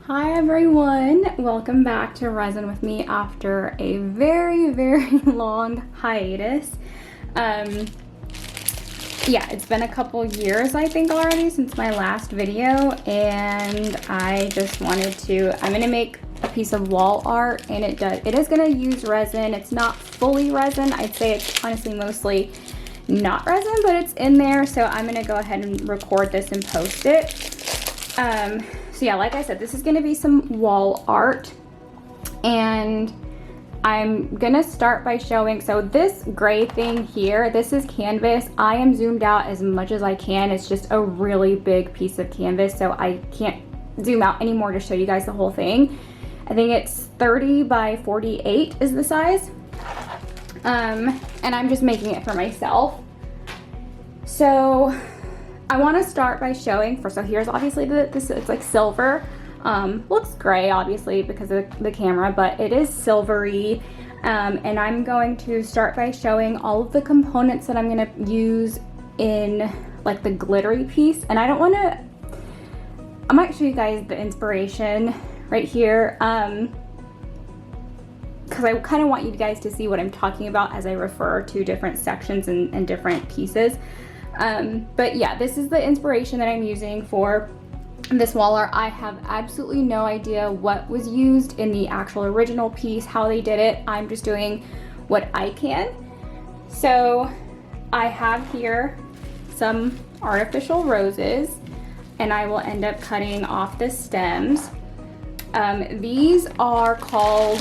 Hi everyone, welcome back to Resin with me after a very long hiatus. Yeah, it's been a couple years I think already since my last video, and I just wanted to, I'm gonna make a piece of wall art, and it is gonna use resin. It's not fully resin. I'd say it's honestly mostly not resin, but it's in there, so I'm gonna go ahead and record this and post it. So yeah, like I said, this is gonna be some wall art, and I'm gonna start by showing, so this gray thing here, this is canvas. I am zoomed out as much as I can. It's just a really big piece of canvas, so I can't zoom out anymore to show you guys the whole thing. I think it's 30 by 48 is the size. And I'm just making it for myself. So I want to start by showing, so here's obviously this, it's like silver. Looks gray obviously because of the camera, but it is silvery. And I'm going to start by showing all of the components that I'm going to use in like the glittery piece. And I might show you guys the inspiration right here, because I kind of want you guys to see what I'm talking about as I refer to different sections and different pieces. But yeah, this is the inspiration that I'm using for this wall art. I have absolutely no idea what was used in the actual original piece, how they did it. I'm just doing what I can. So I have here some artificial roses, and I will end up cutting off the stems. These are called,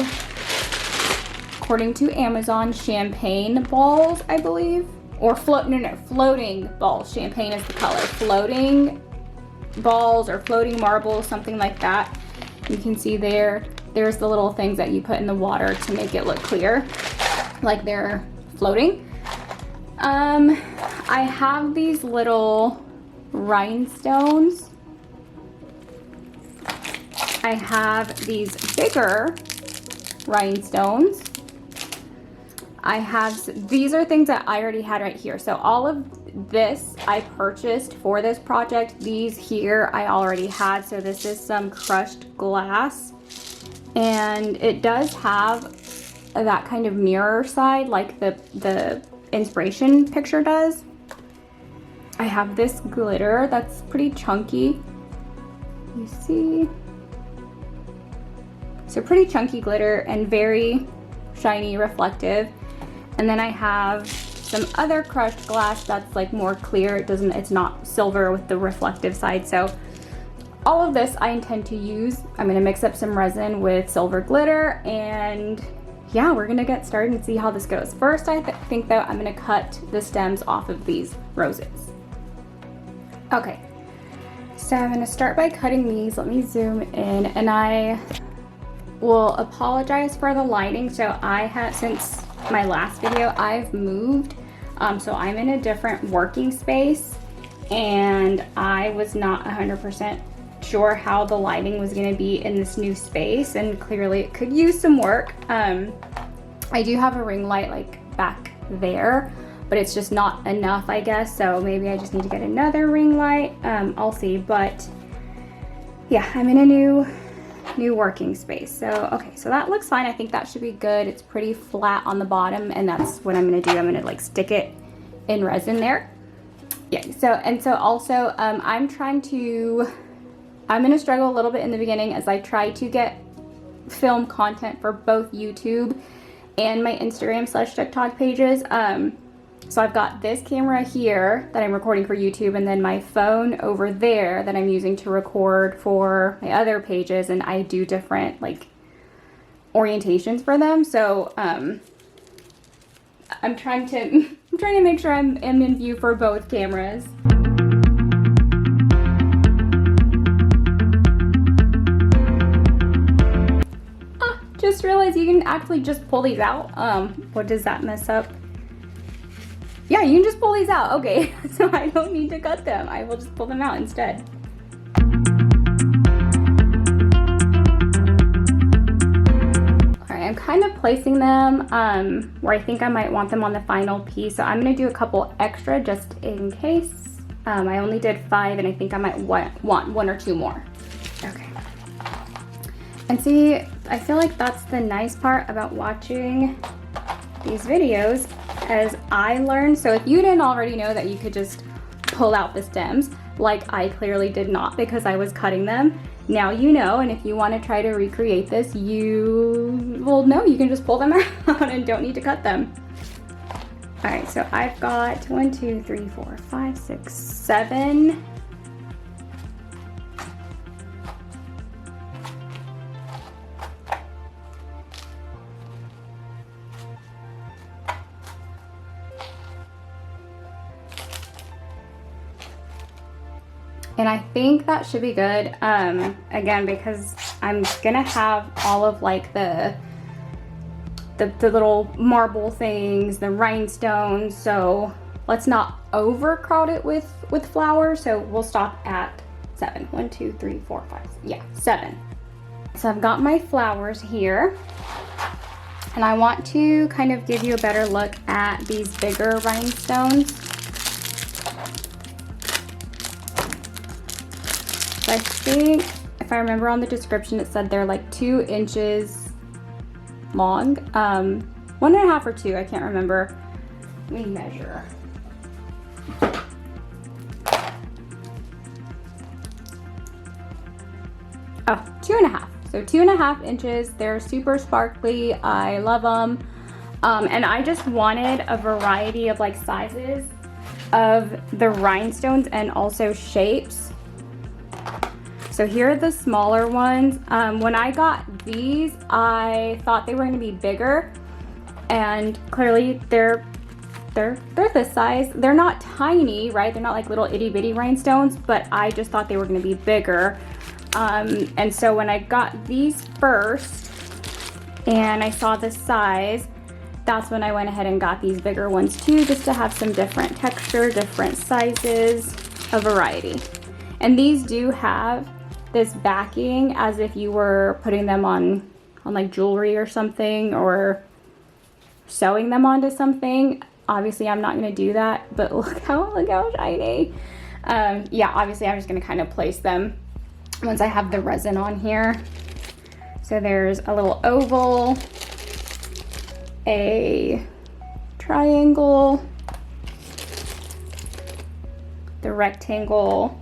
according to Amazon, champagne balls, I believe. Or floating balls. Champagne is the color. Floating balls or floating marbles, something like that. You can see there's the little things that you put in the water to make it look clear, like they're floating. I have these little rhinestones. I have these bigger rhinestones. These are things that I already had right here. So all of this I purchased for this project. These here I already had. So this is some crushed glass, and it does have that kind of mirror side like the inspiration picture does. I have this glitter that's pretty chunky. You see? So pretty chunky glitter and very shiny, reflective. And then I have some other crushed glass that's like more clear. It's not silver with the reflective side. So all of this I intend to use. I'm gonna mix up some resin with silver glitter, and yeah, we're gonna get started and see how this goes. First, I think though, I'm gonna cut the stems off of these roses. Okay, so I'm gonna start by cutting these. Let me zoom in, and I will apologize for the lighting. So since my last video, I've moved, so I'm in a different working space, and I was not 100% sure how the lighting was going to be in this new space, and clearly it could use some work. I do have a ring light like back there, but it's just not enough, I guess, so maybe I just need to get another ring light. I'll see, but yeah, I'm in a new working space. So okay, so that looks fine. I think that should be good. It's pretty flat on the bottom, and that's what I'm gonna do. I'm gonna like stick it in resin there. Yeah, so also I'm gonna struggle a little bit in the beginning as I try to get film content for both YouTube and my Instagram/TikTok pages. So I've got this camera here that I'm recording for YouTube, and then my phone over there that I'm using to record for my other pages, and I do different like orientations for them. So I'm trying to make sure I'm in view for both cameras. Just realized you can actually just pull these out. What does that mess up? Yeah, you can just pull these out. Okay, so I don't need to cut them. I will just pull them out instead. All right, I'm kind of placing them where I think I might want them on the final piece. So I'm gonna do a couple extra just in case. I only did 5, and I think I might want 1 or 2 more. Okay. And see, I feel like that's the nice part about watching these videos as I learn. So if you didn't already know that you could just pull out the stems, like I clearly did not because I was cutting them, now you know. And if you want to try to recreate this, you will know you can just pull them out and don't need to cut them. All right, so I've got 1, 2, 3, 4, 5, 6, 7. And I think that should be good, again, because I'm gonna have all of like the little marble things, the rhinestones, so let's not overcrowd it with flowers. So we'll stop at 7. 1, 2, 3, 4, 5, yeah, 7. So I've got my flowers here, and I want to kind of give you a better look at these bigger rhinestones. I think, if I remember on the description, it said they're like 2 inches long. 1.5 or 2, I can't remember. Let me measure. Oh, 2.5. So 2.5 inches. They're super sparkly. I love them. And I just wanted a variety of like sizes of the rhinestones and also shapes. So here are the smaller ones. When I got these, I thought they were going to be bigger, and clearly they're this size. They're not tiny, right? They're not like little itty bitty rhinestones, but I just thought they were going to be bigger. And so when I got these first and I saw the size, that's when I went ahead and got these bigger ones too, just to have some different texture, different sizes, a variety. And these do have this backing as if you were putting them on like jewelry or something, or sewing them onto something. Obviously I'm not gonna do that, but look how shiny. Yeah, obviously I'm just gonna kind of place them once I have the resin on here. So there's a little oval, a triangle, the rectangle.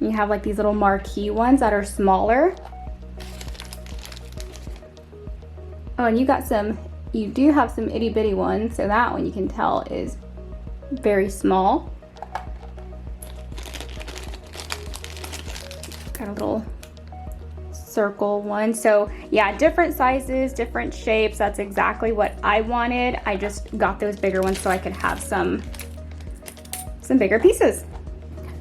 You have like these little marquee ones that are smaller. Oh, and you do have some itty bitty ones, so that one you can tell is very small. Got a little circle one. So yeah, different sizes, different shapes. That's exactly what I wanted. I just got those bigger ones so I could have some bigger pieces.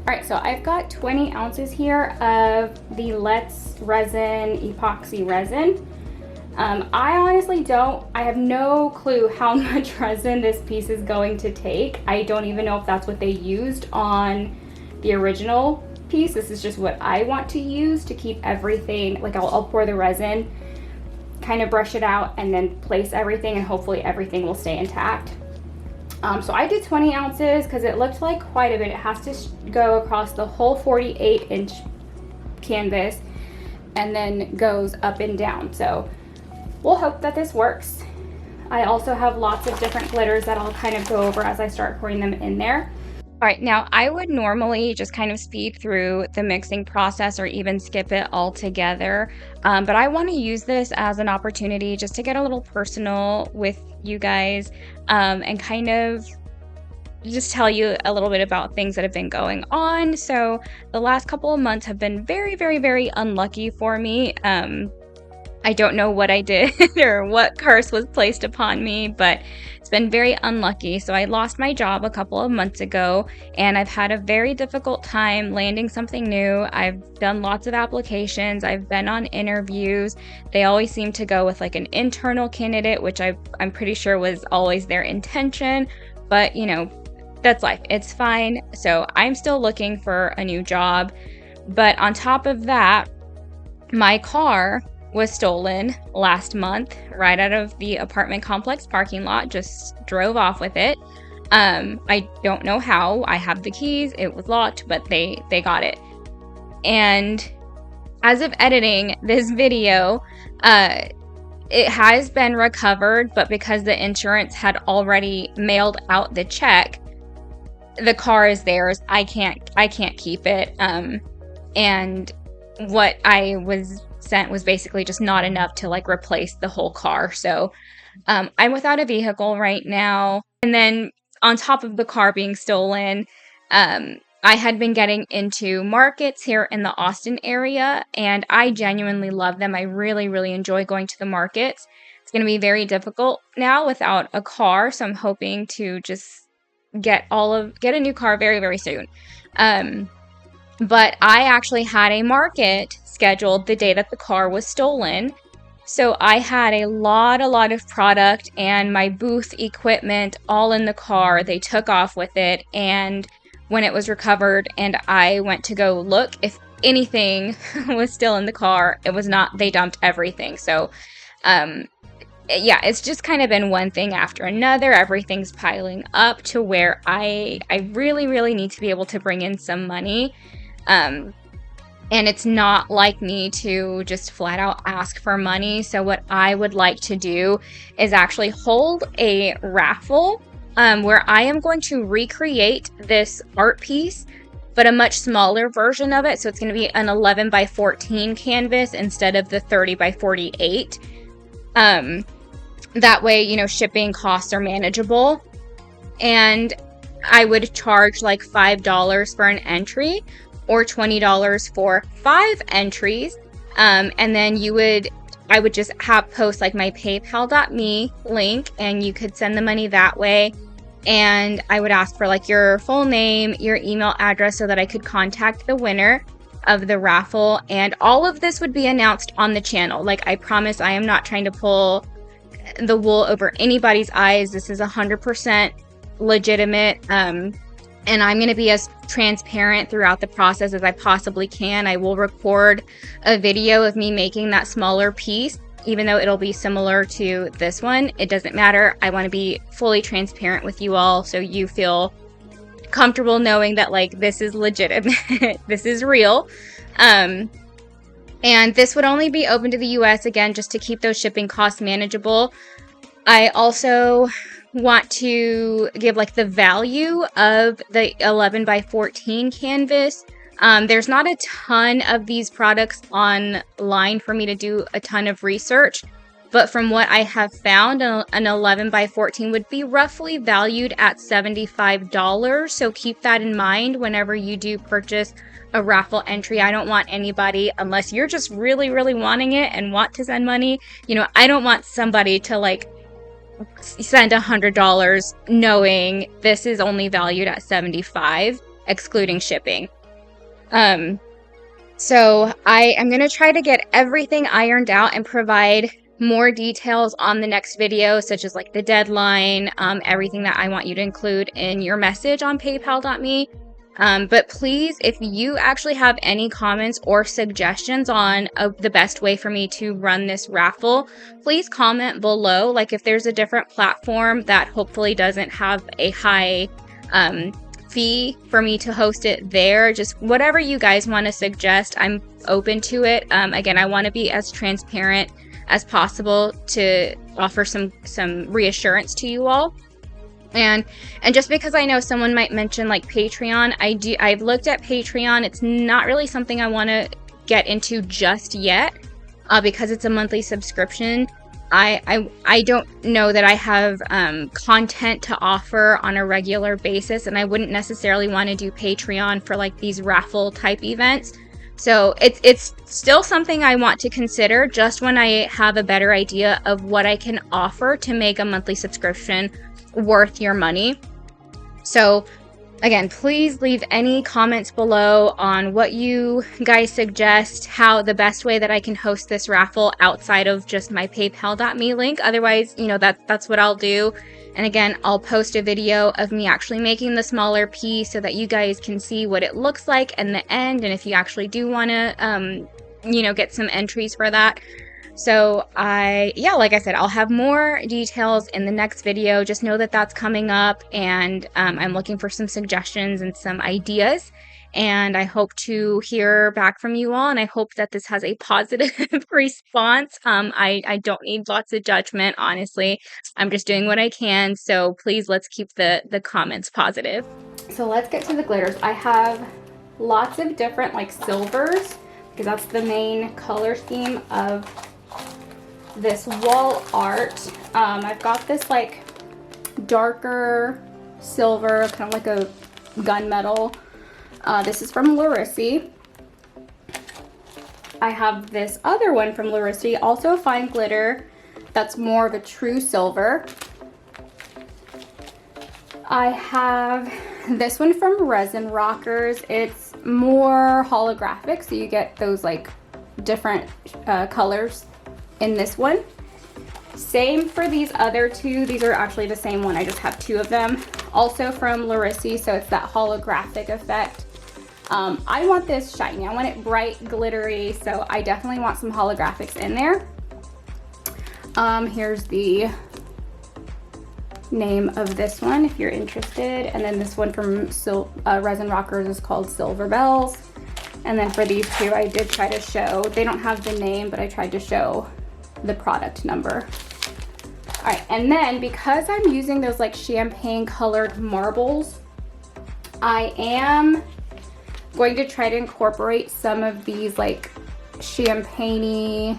All right, so I've got 20 ounces here of the Let's Resin epoxy resin. I honestly I have no clue how much resin this piece is going to take. I don't even know if that's what they used on the original piece. This is just what I want to use to keep everything, like I'll pour the resin, kind of brush it out, and then place everything, and hopefully everything will stay intact. So I did 20 ounces because it looked like quite a bit. It has to go across the whole 48-inch canvas and then goes up and down. So we'll hope that this works. I also have lots of different glitters that I'll kind of go over as I start pouring them in there. All right, now I would normally just kind of speed through the mixing process or even skip it altogether, but I want to use this as an opportunity just to get a little personal with you guys, and kind of just tell you a little bit about things that have been going on. So the last couple of months have been very, very, very unlucky for me. I don't know what I did or what curse was placed upon me, but it's been very unlucky. So I lost my job a couple of months ago, and I've had a very difficult time landing something new. I've done lots of applications. I've been on interviews. They always seem to go with like an internal candidate, which I'm pretty sure was always their intention, but you know, that's life. It's fine. So I'm still looking for a new job. But on top of that, my car was stolen last month right out of the apartment complex parking lot. Just drove off with it. I don't know how. I have the keys. It was locked, but they got it. And as of editing this video, it has been recovered, but because the insurance had already mailed out the check, the car is theirs. I can't keep it. And what I was sent was basically just not enough to like replace the whole car. So I'm without a vehicle right now. And then on top of the car being stolen, I had been getting into markets here in the Austin area, and I genuinely love them. I really, really enjoy going to the markets. It's going to be very difficult now without a car, so I'm hoping to just get a new car very, very soon. But I actually had a market scheduled the day that the car was stolen. So I had a lot of product and my booth equipment all in the car. They took off with it, and when it was recovered and I went to go look if anything was still in the car, it was not. They dumped everything. So yeah, it's just kind of been one thing after another. Everything's piling up to where I really, really need to be able to bring in some money. And it's not like me to just flat out ask for money. So what I would like to do is actually hold a raffle where I am going to recreate this art piece, but a much smaller version of it. So it's going to be an 11 by 14 canvas instead of the 30 by 48. That way, you know, shipping costs are manageable. And I would charge like $5 for an entry or $20 for 5 entries. And then I would just post like my paypal.me link, and you could send the money that way. And I would ask for like your full name, your email address, so that I could contact the winner of the raffle. And all of this would be announced on the channel. Like, I promise I am not trying to pull the wool over anybody's eyes. This is 100% legitimate. And I'm going to be as transparent throughout the process as I possibly can. I will record a video of me making that smaller piece, even though it'll be similar to this one. It doesn't matter. I want to be fully transparent with you all so you feel comfortable knowing that like this is legitimate. This is real. And this would only be open to the US, again, just to keep those shipping costs manageable. I also want to give like the value of the 11 by 14 canvas. There's not a ton of these products online for me to do a ton of research, but from what I have found, an 11 by 14 would be roughly valued at $75. So keep that in mind whenever you do purchase a raffle entry. I don't want anybody, unless you're just really, really wanting it and want to send money, you know, I don't want somebody to like send $100 knowing this is only valued at $75, excluding shipping. So I am going to try to get everything ironed out and provide more details on the next video, such as like the deadline, everything that I want you to include in your message on paypal.me. But please, if you actually have any comments or suggestions on the best way for me to run this raffle, please comment below. Like if there's a different platform that hopefully doesn't have a high fee for me to host it there, just whatever you guys want to suggest, I'm open to it. Again, I want to be as transparent as possible to offer some reassurance to you all. And just because I know someone might mention like Patreon, I've looked at Patreon. It's not really something I want to get into just yet, because it's a monthly subscription. I don't know that I have content to offer on a regular basis, and I wouldn't necessarily want to do Patreon for like these raffle type events. So it's still something I want to consider, just when I have a better idea of what I can offer to make a monthly subscription worth your money. So again, please leave any comments below on what you guys suggest, how the best way that I can host this raffle outside of just my paypal.me link. Otherwise, you know, that's what I'll do. And again, I'll post a video of me actually making the smaller piece so that you guys can see what it looks like in the end, and if you actually do want to you know, get some entries for that. So like I said, I'll have more details in the next video. Just know that that's coming up, and I'm looking for some suggestions and some ideas. and I hope to hear back from you all, and I hope that this has a positive response. I don't need lots of judgment, honestly. I'm just doing what I can, so please let's keep the comments positive. So let's get to the glitters. I have lots of different like silvers, because that's the main color scheme of this wall art. I've got this like darker silver, kind of like a gunmetal. This is from Larissi. I have this other one from Larissi, also a fine glitter, that's more of a true silver. I have this one from Resin Rockers. It's more holographic, so you get those like different colors in this one. Same for these other two. These are actually the same one. I just have two of them. Also from Larissi, so it's that holographic effect. I want this shiny. I want it bright, glittery, so I definitely want some holographics in there. Here's the name of this one if you're interested. And then this one from Resin Rockers is called Silver Bells. And then for these two, I did try to show, they don't have the name, but I tried to show the product number. All right, and then because I'm using those like champagne colored marbles, I am going to try to incorporate some of these like champagne-y,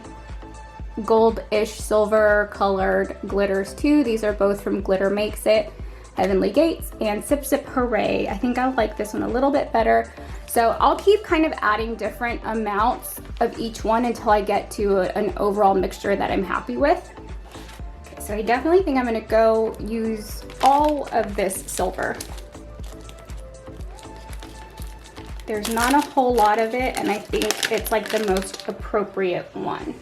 gold-ish silver colored glitters too. These are both from Glitter Makes It, Heavenly Gates, and Sip Sip Hooray. I think I like this one a little bit better. So I'll keep kind of adding different amounts of each one until I get to an overall mixture that I'm happy with. Okay, so I definitely think I'm gonna go use all of this silver. There's not a whole lot of it, and I think it's like the most appropriate one.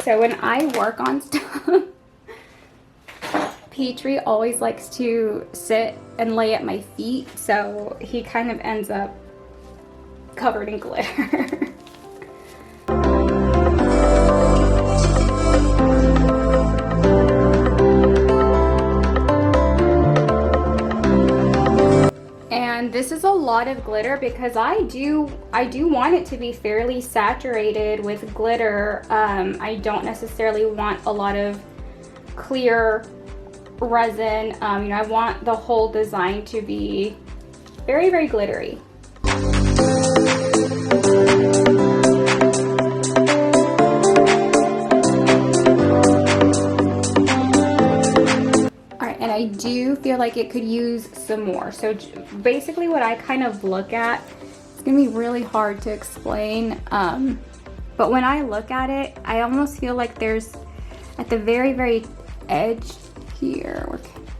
So when I work on stuff, Petrie always likes to sit and lay at my feet, so he kind of ends up covered in glitter. This is a lot of glitter because I do want it to be fairly saturated with glitter. I don't necessarily want a lot of clear resin. You know, I want the whole design to be very, very glittery. And I do feel like it could use some more. So basically what I kind of look at, it's gonna be really hard to explain, but when I look at it, I almost feel like there's at the very, very edge here,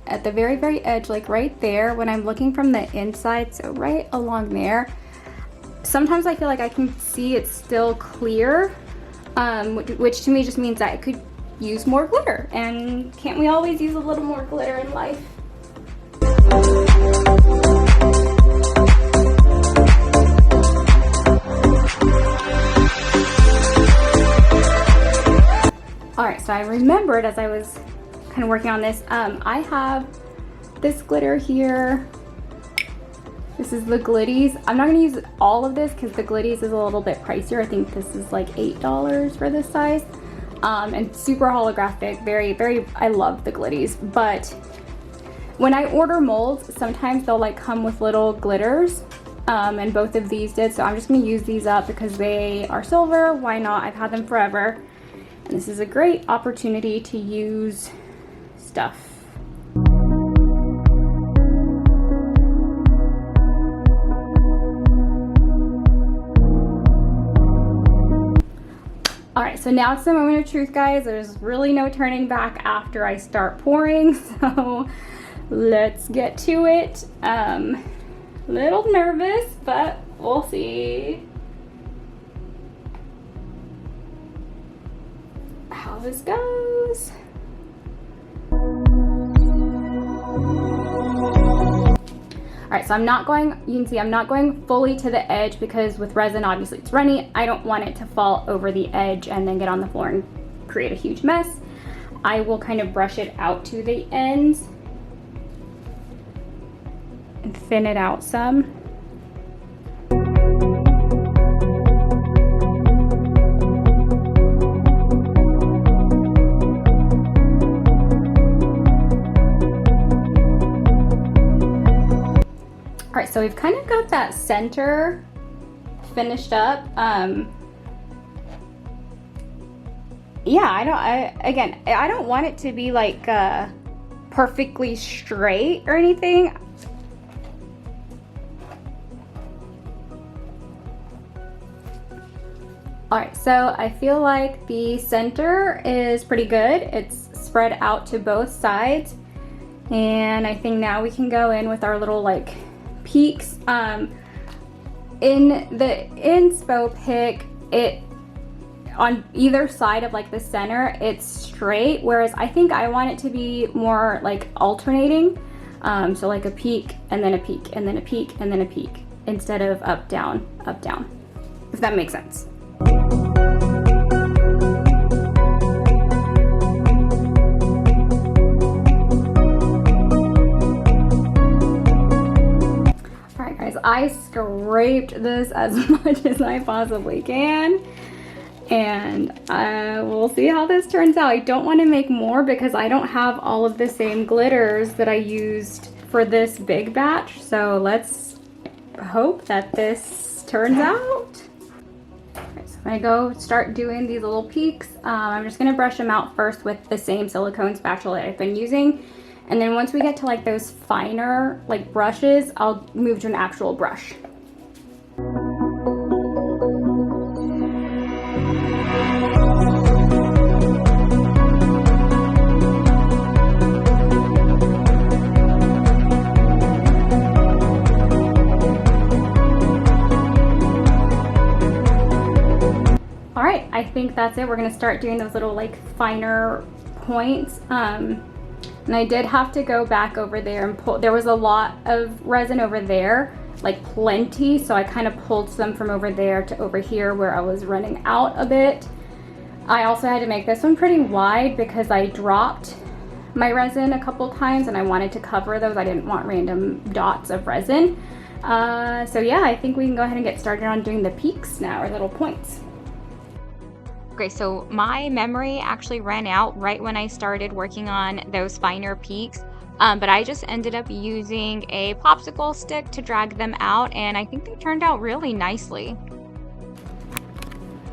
at the very, very edge, like right there, when I'm looking from the inside, so right along there, sometimes I feel like I can see it's still clear, which to me just means that it could use more glitter, and can't we always use a little more glitter in life? All right, so I remembered as I was kind of working on this, I have this glitter here. This is the Glitties. I'm not gonna use all of this because the Glitties is a little bit pricier. I think this is like $8 for this size. And super holographic, very, very, I love the Glitties. But when I order molds, sometimes they'll like come with little glitters, and both of these did. So I'm just gonna use these up because they are silver, why not? I've had them forever. And this is a great opportunity to use stuff. All right, so now it's the moment of truth, guys. There's really no turning back after I start pouring, so let's get to it. Little nervous, but we'll see how this goes. All right, so I'm not going, you can see I'm not going fully to the edge because with resin, obviously it's runny. I don't want it to fall over the edge and then get on the floor and create a huge mess. I will kind of brush it out to the ends and thin it out some. All right, so we've kind of got that center finished up. Yeah, I don't want it to be like perfectly straight or anything. All right, so I feel like the center is pretty good. It's spread out to both sides. And I think now we can go in with our little like peaks. In the inspo pick, it on either side of like the center, it's straight, whereas I think I want it to be more like alternating. So like a peak and then a peak and then a peak and then a peak instead of up, down, if that makes sense. I scraped this as much as I possibly can, and we'll see how this turns out. I don't want to make more because I don't have all of the same glitters that I used for this big batch, so let's hope that this turns out. Alright, so I'm gonna go start doing these little peaks. I'm just gonna brush them out first with the same silicone spatula that I've been using. And then once we get to like those finer like brushes, I'll move to an actual brush. All right, I think that's it. We're gonna start doing those little like finer points. And I did have to go back over there and pull. There was a lot of resin over there, like plenty. So I kind of pulled some from over there to over here where I was running out a bit. I also had to make this one pretty wide because I dropped my resin a couple times and I wanted to cover those. I didn't want random dots of resin. So yeah, I think we can go ahead and get started on doing the peaks now, or little points. Okay, so my memory actually ran out right when I started working on those finer peaks, but I just ended up using a popsicle stick to drag them out, and I think they turned out really nicely.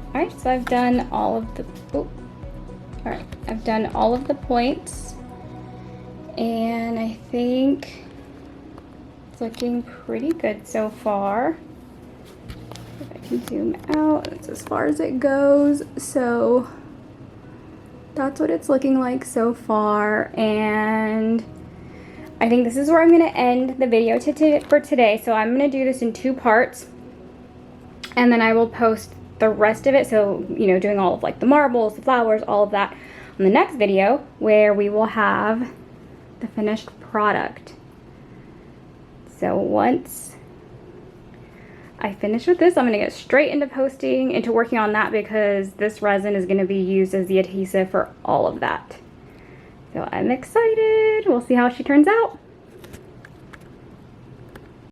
All right, so I've done all of the, I've done all of the points, and I think it's looking pretty good so far. If I can zoom out, that's as far as it goes. So that's what it's looking like so far. And I think this is where I'm going to end the video for today. So I'm going to do this in 2 parts. And then I will post the rest of it. So, you know, doing all of like the marbles, the flowers, all of that on the next video, where we will have the finished product. So once I finish with this, I'm going to get straight into working on that, because this resin is going to be used as the adhesive for all of that. So I'm excited. We'll see how she turns out.